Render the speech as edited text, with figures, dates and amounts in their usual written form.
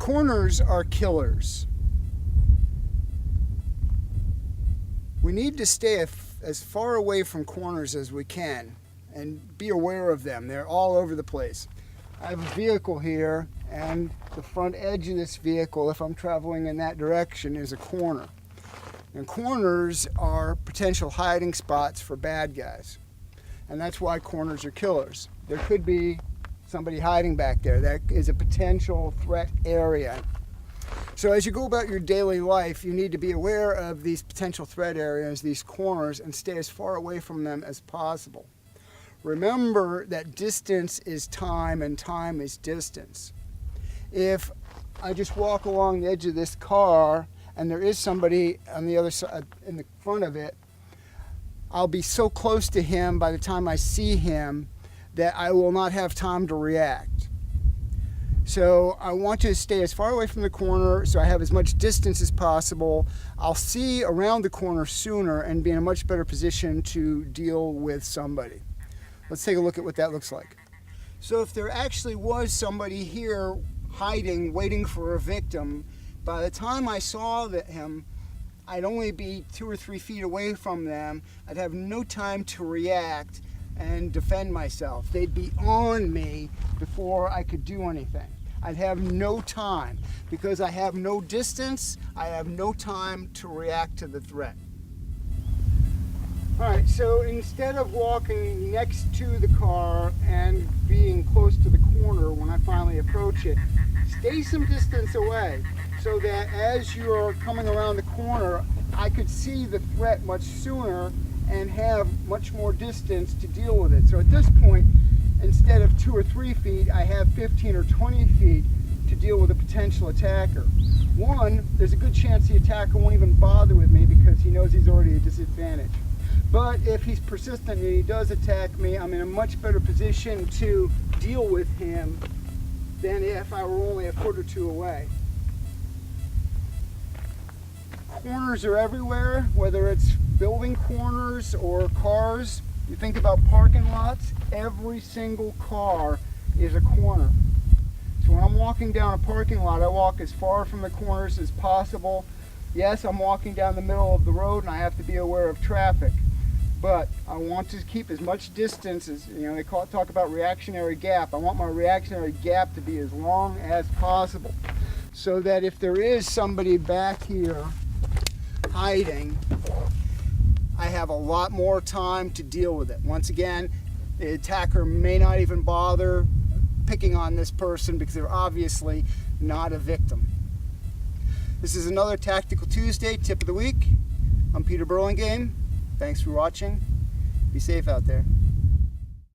Corners are killers. We need to stay as far away from corners as we can and be aware of them. They're all over the place. I have a vehicle here, and the front edge of this vehicle, if I'm traveling in that direction, is a corner. And corners are potential hiding spots for bad guys. And that's why corners are killers. There could be somebody hiding back there. That is a potential threat area. So as you go about your daily life, you need to be aware of these potential threat areas, these corners, and stay as far away from them as possible. Remember that distance is time and time is distance. If I just walk along the edge of this car and there is somebody on the other side, in the front of it, I'll be so close to him by the time I see him that I will not have time to react. So I want to stay as far away from the corner so I have as much distance as possible. I'll see around the corner sooner and be in a much better position to deal with somebody. Let's take a look at what that looks like. So if there actually was somebody here hiding, waiting for a victim, by the time I saw him, I'd only be 2 or 3 feet away from them. I'd have no time to react and defend myself. They'd be on me before I could do anything. I'd have no time. Because I have no distance, I have no time to react to the threat. All right, so instead of walking next to the car and being close to the corner when I finally approach it, stay some distance away so that as you're coming around the corner, I could see the threat much sooner and have much more distance to deal with it. So at this point, instead of 2 or 3 feet, I have 15 or 20 feet to deal with a potential attacker. One, there's a good chance the attacker won't even bother with me because he knows he's already at a disadvantage. But if he's persistent and he does attack me, I'm in a much better position to deal with him than if I were only a foot or two away. Corners are everywhere, whether it's building corners or cars. You think about parking lots, every single car is a corner. So when I'm walking down a parking lot, I walk as far from the corners as possible. Yes, I'm walking down the middle of the road and I have to be aware of traffic. But I want to keep as much distance as, they talk about reactionary gap. I want my reactionary gap to be as long as possible so that if there is somebody back here hiding, I have a lot more time to deal with it. Once again, the attacker may not even bother picking on this person because they're obviously not a victim. This is another Tactical Tuesday tip of the week. I'm Peter Burlingame. Thanks for watching. Be safe out there.